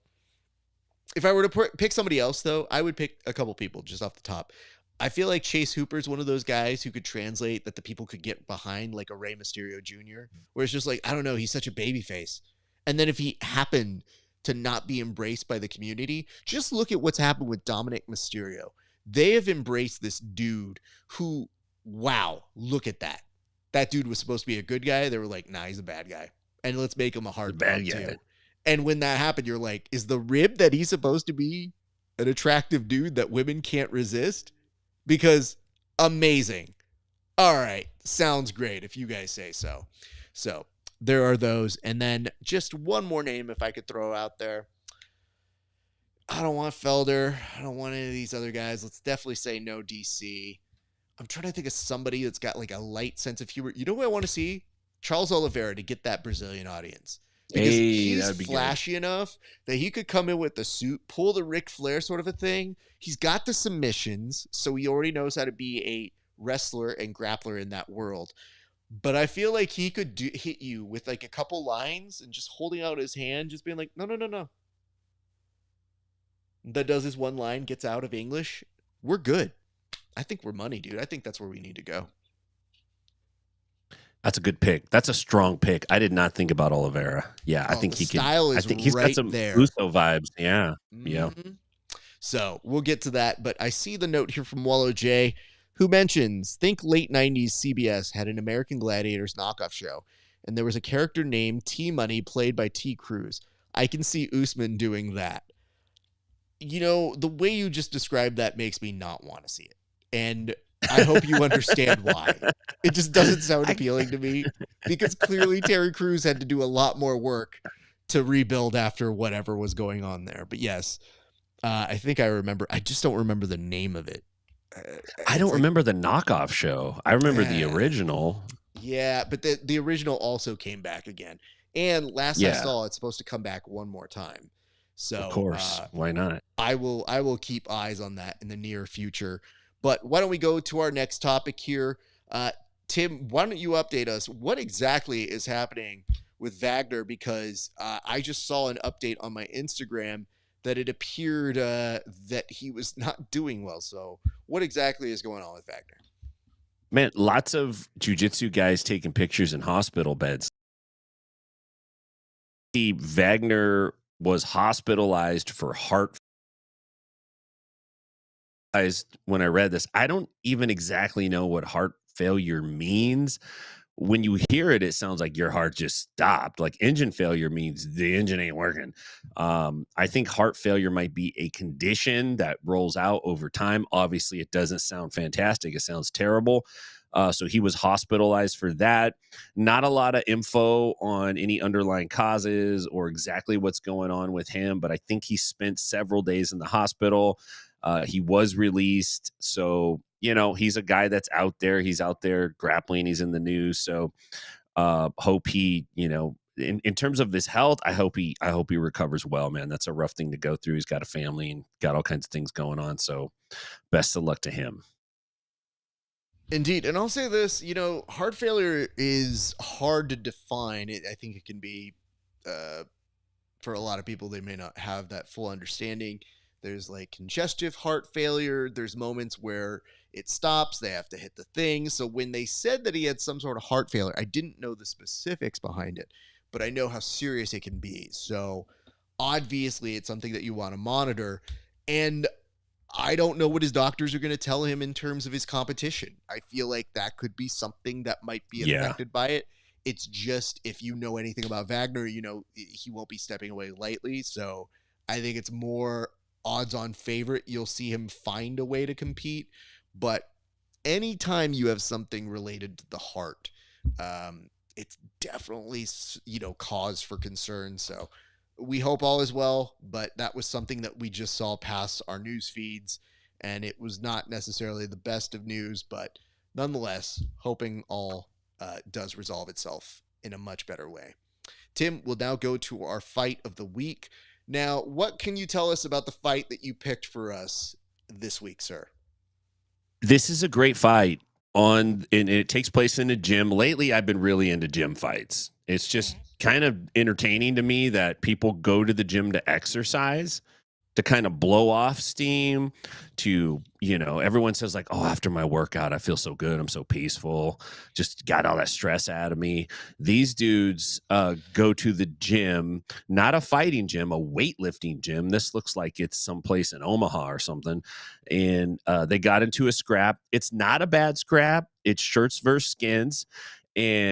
if I were to pick somebody else, though, I would pick a couple people just off the top. I feel like Chase Hooper's one of those guys who could translate that the people could get behind, like a Rey Mysterio Jr., where it's just like, I don't know, he's such a baby face. And then if he happened to not be embraced by the community, just look at what's happened with Dominic Mysterio. They have embraced this dude who, wow, look at that. That dude was supposed to be a good guy. They were like, nah, he's a bad guy. And let's make him a hard bad dog, guy. too. And when that happened, you're like, is the rib that he's supposed to be an attractive dude that women can't resist? Because amazing. All right. Sounds great if you guys say so. So there are those. And then just one more name if I could throw out there. I don't want Felder. I don't want any of these other guys. Let's definitely say no DC. I'm trying to think of somebody that's got like a light sense of humor. You know what I want to see? Charles Oliveira to get that Brazilian audience. Because he's flashy enough that he could come in with the suit, pull the Ric Flair sort of a thing. He's got the submissions, so he already knows how to be a wrestler and grappler in that world. But I feel like he could hit you with like a couple lines and just holding out his hand, just being like, no, no, no, no. That does his one line, gets out of English. We're good. I think we're money, dude. I think that's where we need to go. That's a good pick. That's a strong pick. I did not think about Oliveira. Yeah, I think he can. I think he's got some Uso vibes. Yeah, yeah. So we'll get to that. But I see the note here from Wallow J, who mentions, think late 90s CBS had an American Gladiators knockoff show, and there was a character named T-Money played by T. Cruz. I can see Usman doing that. You know, the way you just described that makes me not want to see it. And I hope you understand why. It just doesn't sound appealing to me because clearly Terry Crews had to do a lot more work to rebuild after whatever was going on there. But yes, I think I remember. I just don't remember the name of it. I don't remember the knockoff show. I remember the original. Yeah, but the original also came back again. And last I saw, it's supposed to come back one more time. So of course, why not? I will keep eyes on that in the near future. But why don't we go to our next topic here? Tim, why don't you update us? What exactly is happening with Wagner? Because I just saw an update on my Instagram that it appeared that he was not doing well. So what exactly is going on with Wagner? Man, lots of jiu-jitsu guys taking pictures in hospital beds. Wagner was hospitalized for heart. When I read this, I don't even exactly know what heart failure means. When you hear it, it sounds like your heart just stopped. Like engine failure means the engine ain't working. I think heart failure might be a condition that rolls out over time. Obviously, it doesn't sound fantastic. It sounds terrible. So he was hospitalized for that. Not a lot of info on any underlying causes or exactly what's going on with him, but I think he spent several days in the hospital. He was released. So, you know, he's a guy that's out there. He's out there grappling. He's in the news. So hope he, you know, in terms of his health, I hope he recovers well, man. That's a rough thing to go through. He's got a family and got all kinds of things going on. So best of luck to him. Indeed. And I'll say this, you know, heart failure is hard to define. I think it can be, for a lot of people, they may not have that full understanding. There's like congestive heart failure. There's moments where it stops. They have to hit the thing. So when they said that he had some sort of heart failure, I didn't know the specifics behind it, but I know how serious it can be. So obviously it's something that you want to monitor. And I don't know what his doctors are going to tell him in terms of his competition. I feel like that could be something that might be affected by it. It's just, if you know anything about Wagner, you know, he won't be stepping away lightly. So I think it's more odds-on favorite. You'll see him find a way to compete. But anytime you have something related to the heart, it's definitely, you know, cause for concern. So we hope all is well, but that was something that we just saw pass our news feeds, and it was not necessarily the best of news, but nonetheless, hoping all does resolve itself in a much better way. Tim, we'll now go to our fight of the week. Now, what can you tell us about the fight that you picked for us this week, sir? This is a great fight and it takes place in a gym. Lately, I've been really into gym fights. It's just kind of entertaining to me that people go to the gym to exercise, to kind of blow off steam, to, everyone says like, oh, after my workout, I feel so good. I'm so peaceful. Just got all that stress out of me. These dudes go to the gym, not a fighting gym, a weightlifting gym. This looks like it's someplace in Omaha or something. And they got into a scrap. It's not a bad scrap. It's shirts versus skins. And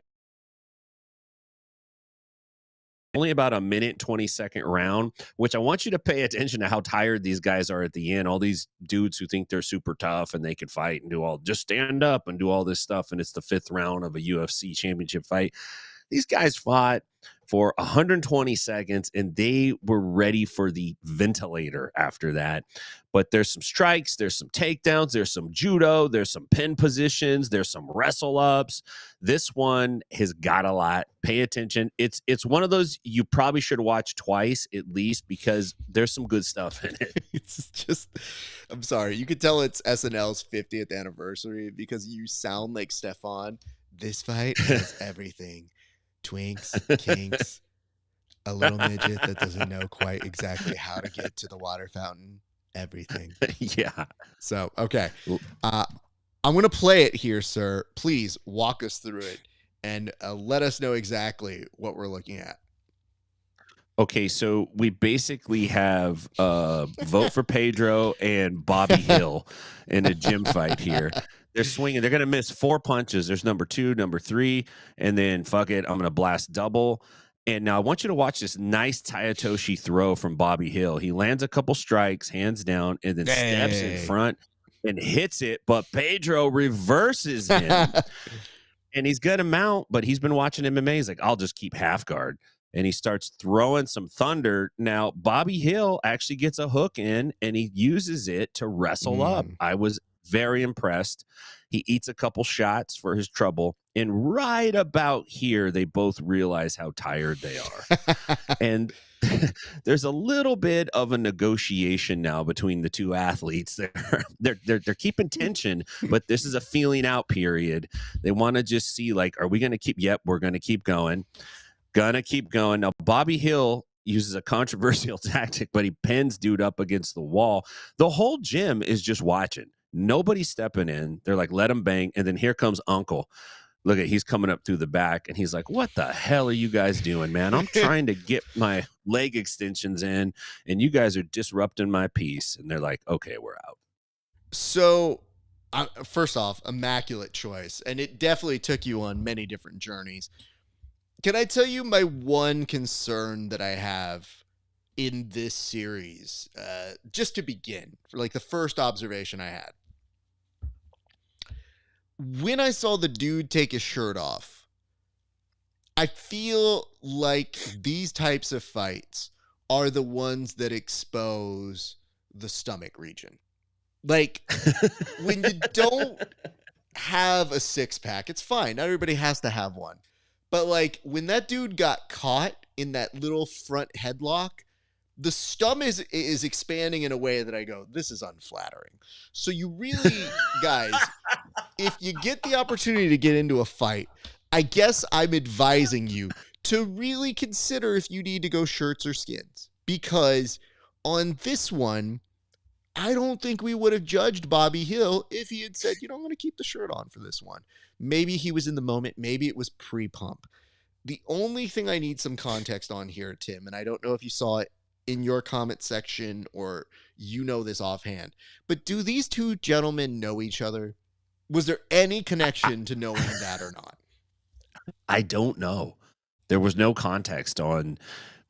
only about a minute 20-second round, which I want you to pay attention to how tired these guys are at the end. All these dudes who think they're super tough and they can fight and just stand up and do all this stuff, and it's the 5th round of a UFC championship fight. These guys fought for 120 seconds and they were ready for the ventilator after that. But there's some strikes, there's some takedowns, there's some judo, there's some pin positions, there's some wrestle ups. This one has got a lot. Pay attention. It's one of those you probably should watch twice at least, because there's some good stuff in it. It's just, I'm sorry. You could tell it's SNL's 50th anniversary because you sound like Stefan. This fight has everything. Twinks, kinks, a little midget that doesn't know quite exactly how to get to the water fountain. Everything. Yeah. So, okay. I'm going to play it here, sir. Please walk us through it and let us know exactly what we're looking at. Okay, so we basically have vote for Pedro and Bobby Hill in a gym fight here. They're swinging. They're going to miss 4 punches. There's number 2, number 3, and then fuck it, I'm going to blast double. And now I want you to watch this nice Tayatoshi throw from Bobby Hill. He lands a couple strikes, hands down, and then steps in front and hits it, but Pedro reverses him. And he's going to mount, but he's been watching MMA. He's like, I'll just keep half guard. And he starts throwing some thunder. Now, Bobby Hill actually gets a hook in, and he uses it to wrestle up. I was very impressed. He eats a couple shots for his trouble. And right about here, they both realize how tired they are. And there's a little bit of a negotiation now between the two athletes. They're keeping tension, but this is a feeling out period. They want to just see, like, are we going to keep? Yep, we're going to keep going. Gonna keep going. Now, Bobby Hill uses a controversial tactic, but he pins dude up against the wall. The whole gym is just watching. Nobody's stepping in. They're like, let him bang. And then here comes Uncle. Look at, he's coming up through the back, and he's like, what the hell are you guys doing, man? I'm trying to get my leg extensions in, and you guys are disrupting my peace. And they're like, okay, we're out. So, first off, immaculate choice. And it definitely took you on many different journeys. Can I tell you my one concern that I have in this series? Just to begin, for like the first observation I had. When I saw the dude take his shirt off, I feel like these types of fights are the ones that expose the stomach region. Like, when you don't have a six-pack, it's fine. Not everybody has to have one. But, like, when that dude got caught in that little front headlock, the stomach is expanding in a way that I go, this is unflattering. So you really, guys, if you get the opportunity to get into a fight, I guess I'm advising you to really consider if you need to go shirts or skins. Because on this one, I don't think we would have judged Bobby Hill if he had said, I'm going to keep the shirt on for this one. Maybe he was in the moment. Maybe it was pre-pump. The only thing I need some context on here, Tim, and I don't know if you saw it in your comment section or this offhand, but do these two gentlemen know each other? Was there any connection to knowing that or not? I don't know. There was no context on,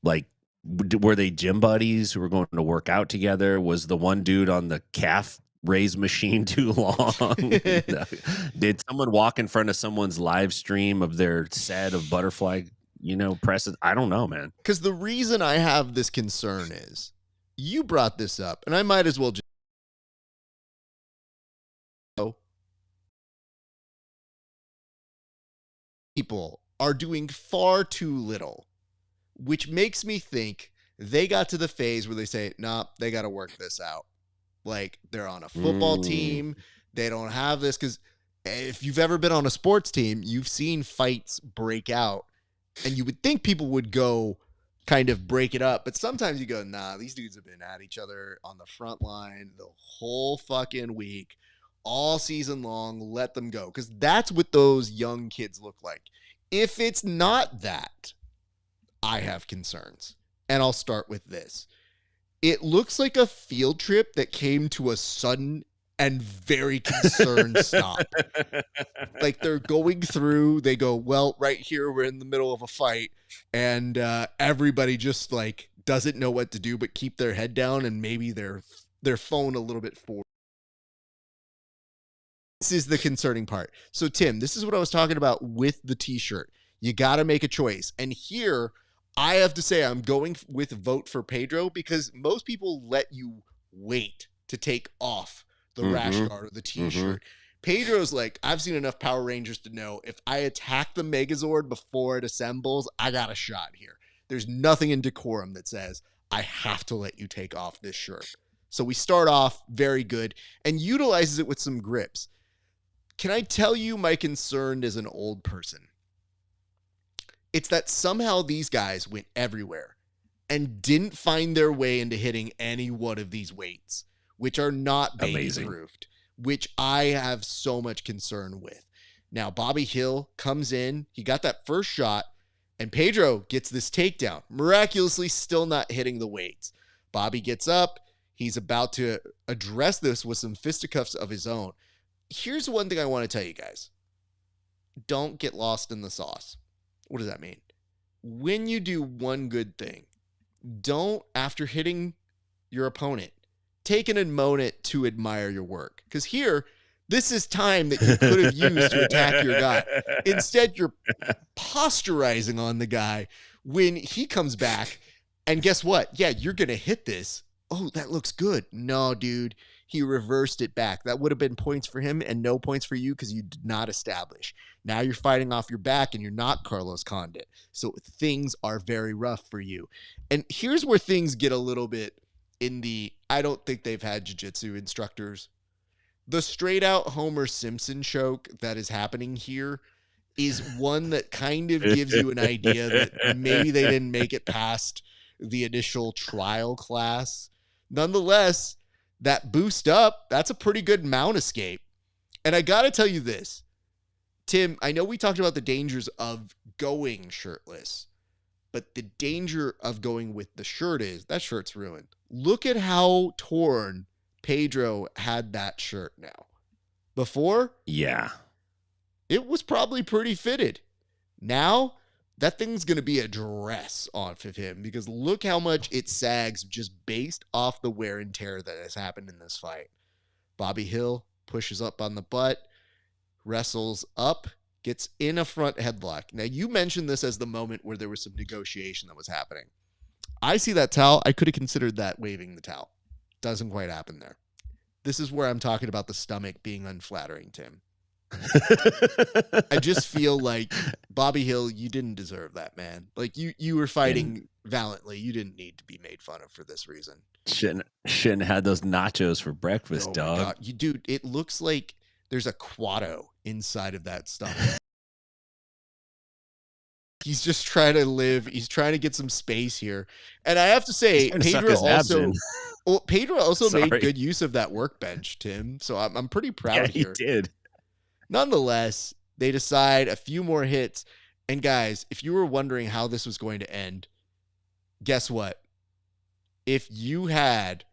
like, were they gym buddies who were going to work out together? Was the one dude on the calf raise machine too long? Did someone walk in front of someone's live stream of their set of butterfly, presses? I don't know, man. Because the reason I have this concern is you brought this up, and I might as well just people are doing far too little, which makes me think they got to the phase where they say, nah, they got to work this out. Like, they're on a football team. They don't have this. Because if you've ever been on a sports team, you've seen fights break out And you would think people would go kind of break it up, but sometimes you go, nah, these dudes have been at each other on the front line the whole fucking week, all season long. Let them go, because that's what those young kids look like. If it's not that, I have concerns. And I'll start with this. It looks like a field trip that came to a sudden and very concerned stop. Like they're going through, they go, well, right here, we're in the middle of a fight, and everybody just like doesn't know what to do but keep their head down and maybe their phone a little bit forward. This is the concerning part. So, Tim, this is what I was talking about with the t-shirt. You got to make a choice. And here, I have to say I'm going with vote for Pedro, because most people let you wait to take off the rash guard or the t-shirt. Pedro's like, I've seen enough Power Rangers to know if I attack the Megazord before it assembles, I got a shot here. There's nothing in decorum that says I have to let you take off this shirt. So we start off very good and utilizes it with some grips. Can I tell you my concern as an old person? It's that somehow these guys went everywhere and didn't find their way into hitting any one of these weights, which are not baby-proofed, which I have so much concern with. Now, Bobby Hill comes in. He got that first shot, and Pedro gets this takedown. Miraculously still not hitting the weights. Bobby gets up. He's about to address this with some fisticuffs of his own. Here's one thing I want to tell you guys. Don't get lost in the sauce. What does that mean? When you do one good thing, don't, after hitting your opponent, take a moment to admire your work. Because here, this is time that you could have used to attack your guy. Instead, you're posturizing on the guy when he comes back. And guess what? Yeah, you're going to hit this. Oh, that looks good. No, dude. He reversed it back. That would have been points for him and no points for you because you did not establish. Now you're fighting off your back and you're not Carlos Condit. So things are very rough for you. And here's where things get a little bit in the, I don't think they've had jiu-jitsu instructors. The straight out Homer Simpson choke that is happening here is one that kind of gives you an idea that maybe they didn't make it past the initial trial class. Nonetheless, that boost up, that's a pretty good mount escape. And I got to tell you this, Tim, I know we talked about the dangers of going shirtless, but the danger of going with the shirt is that shirt's ruined. Look at how torn Pedro had that shirt now. Before, yeah, it was probably pretty fitted. Now, that thing's going to be a dress off of him because look how much it sags just based off the wear and tear that has happened in this fight. Bobby Hill pushes up on the butt, wrestles up, gets in a front headlock. Now, you mentioned this as the moment where there was some negotiation that was happening. I see that towel. I could have considered that waving the towel. Doesn't quite happen there. This is where I'm talking about the stomach being unflattering, Tim. I just feel like Bobby Hill, you didn't deserve that, man. Like you were fighting valiantly. You didn't need to be made fun of for this reason. Shouldn't have had those nachos for breakfast, dog. Dude, it looks like there's a Quado inside of that stomach. He's just trying to live. He's trying to get some space here. And I have to say, Pedro also made good use of that workbench, Tim. So I'm pretty proud here. He did. Nonetheless, they decide a few more hits. And guys, if you were wondering how this was going to end, guess what? If you had,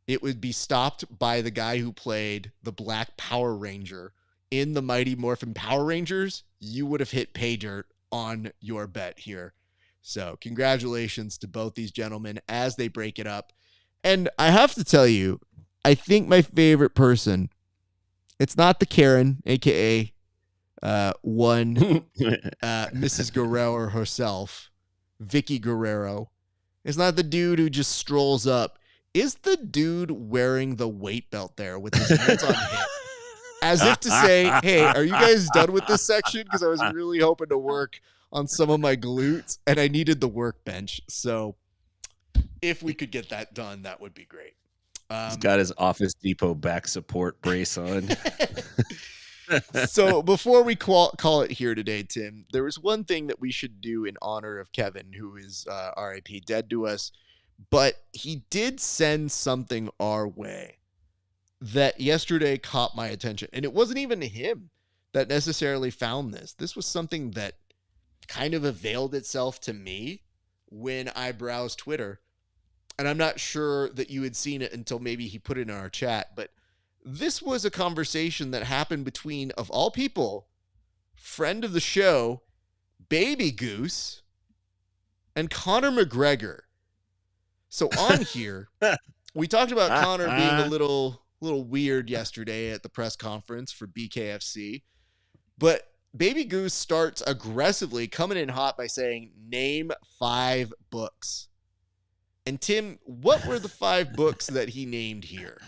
it would be stopped by the guy who played the Black Power Ranger in the Mighty Morphin Power Rangers. You would have hit pay dirt on your bet here. So congratulations to both these gentlemen as they break it up. And I have to tell you, I think my favorite person, it's not the Karen, a.k.a. Mrs. Guerrero herself, Vicky Guerrero. It's not the dude who just strolls up. Is the dude wearing the weight belt there with his hands on hip? As if to say, hey, are you guys done with this section? Because I was really hoping to work on some of my glutes, and I needed the workbench. So if we could get that done, that would be great. He's got his Office Depot back support brace on. So before we call it here today, Tim, there was one thing that we should do in honor of Kevin, who is RIP, dead to us. But he did send something our way that yesterday caught my attention. And it wasn't even him that necessarily found this. This was something that kind of availed itself to me when I browsed Twitter. And I'm not sure that you had seen it until maybe he put it in our chat. But this was a conversation that happened between, of all people, friend of the show, Baby Goose, and Conor McGregor. So on here, we talked about Conor being a little weird yesterday at the press conference for BKFC. But Baby Goose starts aggressively coming in hot by saying, name 5 books. And Tim, what were the 5 books that he named here?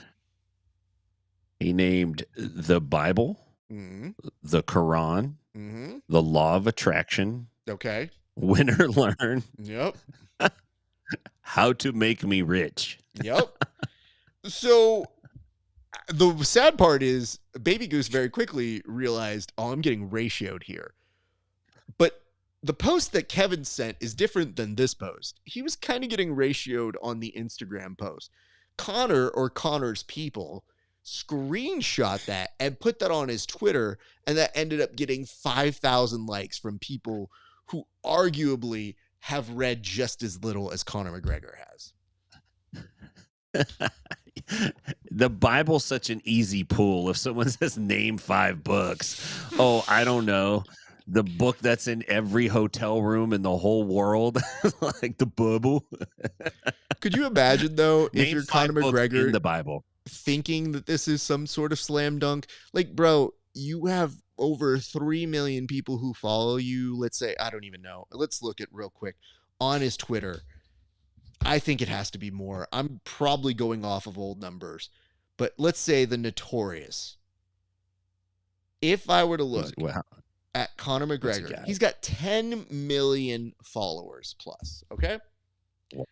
He named the Bible, the Quran, the Law of Attraction. Okay. Win or Learn. Yep. How to Make Me Rich. Yep. So the sad part is Baby Goose very quickly realized, oh, I'm getting ratioed here. But the post that Kevin sent is different than this post. He was kind of getting ratioed on the Instagram post. Conor, or Conor's people, screenshot that and put that on his Twitter, and that ended up getting 5,000 likes from people who arguably have read just as little as Conor McGregor has. The Bible's such an easy pull. If someone says name 5 books, oh, I don't know. The book that's in every hotel room in the whole world, like the Bible. Could you imagine, though, if Name you're 5 Conor books McGregor in the Bible, thinking that this is some sort of slam dunk? Like, bro, you have over 3 million people who follow you. Let's say, I don't even know. Let's look at real quick on his Twitter. I think it has to be more. I'm probably going off of old numbers, but let's say the Notorious. If I were to look at Conor McGregor, he's got 10 million followers plus. Okay. Wow.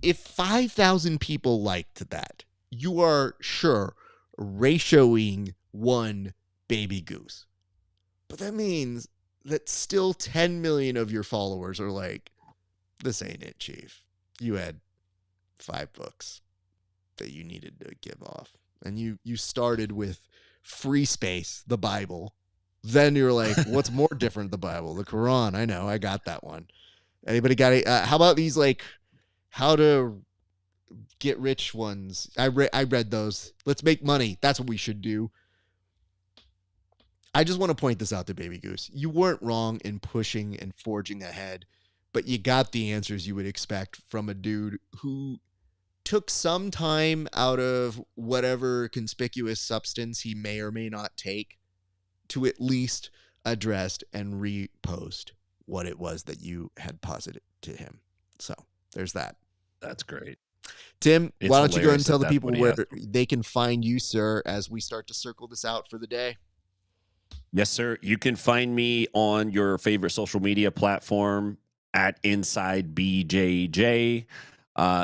If 5,000 people liked that, you are sure ratioing one Baby Goose. But that means that still 10 million of your followers are like, this ain't it, Chief. You had 5 books that you needed to give off. And you started with Free Space, the Bible. Then you're like, what's more different, the Bible? The Quran. I know. I got that one. Anybody got it? How about these, like, how to get rich ones? I read those. Let's make money. That's what we should do. I just want to point this out to Baby Goose. You weren't wrong in pushing and forging ahead, but you got the answers you would expect from a dude who took some time out of whatever conspicuous substance he may or may not take to at least address and repost what it was that you had posited to him. So there's that. That's great. Tim, why don't you go ahead and tell the people where they can find you, sir, as we start to circle this out for the day? Yes, sir. You can find me on your favorite social media platform at Inside BJJ.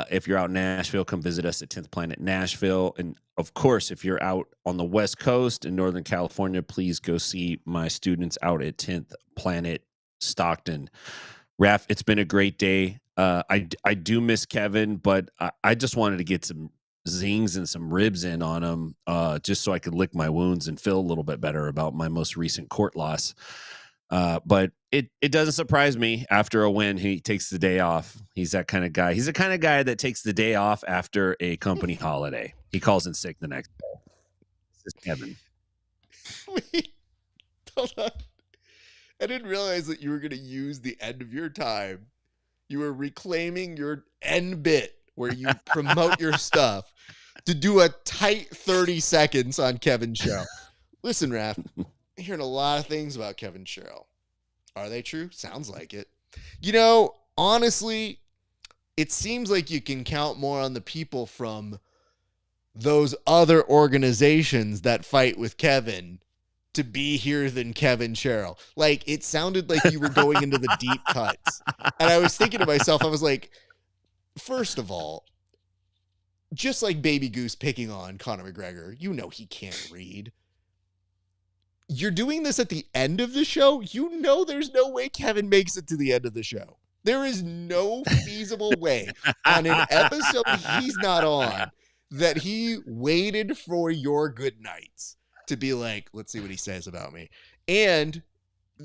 If you're out in Nashville, come visit us at 10th Planet Nashville. And of course, if you're out on the West Coast in Northern California, please go see my students out at 10th Planet Stockton. Raf, it's been a great day. I do miss Kevin, but I just wanted to get some zings and some ribs in on him, just so I could lick my wounds and feel a little bit better about my most recent court loss. But it doesn't surprise me. After a win, he takes the day off. He's that kind of guy. He's the kind of guy that takes the day off after a company holiday. He calls in sick the next day. This is Kevin. Wait, hold on. I didn't realize that you were going to use the end of your time. You were reclaiming your end bit where you promote your stuff to do a tight 30 seconds on Kevin Sherrill. Listen, Raph, I'm hearing a lot of things about Kevin Sherrill. Are they true? Sounds like it. You know, honestly, it seems like you can count more on the people from those other organizations that fight with Kevin to be here than Kevin Sherrill. Like, it sounded like you were going into the deep cuts. And I was thinking to myself, I was like, first of all, just like Baby Goose picking on Conor McGregor, you know he can't read. you're doing this at the end of the show. You know there's no way Kevin makes it to the end of the show. There is no feasible way on an episode he's not on that he waited for your good nights to be like, let's see what he says about me. And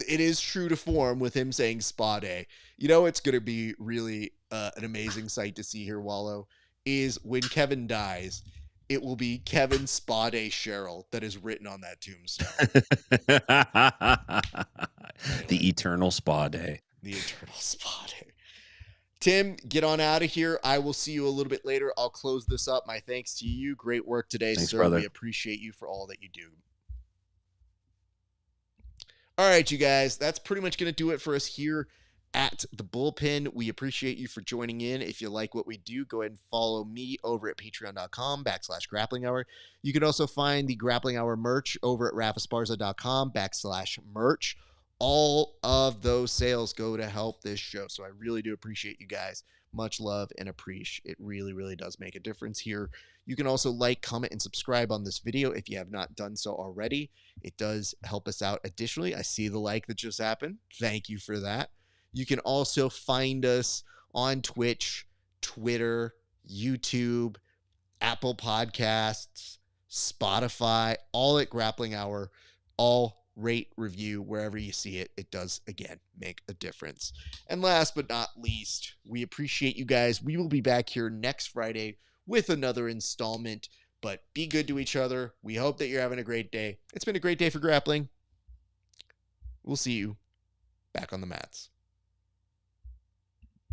it is true to form with him saying spa day. You know, it's going to be really an amazing sight to see here, Wallow, is when Kevin dies, it will be Kevin Spa Day Sherrill that is written on that tombstone. Anyway, the eternal spa day. The eternal spa day. Tim, get on out of here. I will see you a little bit later. I'll close this up. My thanks to you. Great work today, Thanks, sir. brother. We appreciate you for all that you do. All right, you guys, that's pretty much going to do it for us here at the Bullpen. We appreciate you for joining in. If you like what we do, go ahead and follow me over at patreon.com/grappling hour. You can also find the Grappling Hour merch over at rafesparza.com/merch. All of those sales go to help this show. So I really do appreciate you guys. Much love and appreciate. It really, really does make a difference here. You can also like, comment, and subscribe on this video if you have not done so already. It does help us out additionally. I see the like that just happened. Thank you for that. You can also find us on Twitch, Twitter, YouTube, Apple Podcasts, Spotify, all at Grappling Hour. All rate, review, wherever you see it. It does, again, make a difference. And last but not least, we appreciate you guys. We will be back here next Friday with another installment, but be good to each other. We hope that you're having a great day. It's been a great day for grappling. We'll see you back on the mats.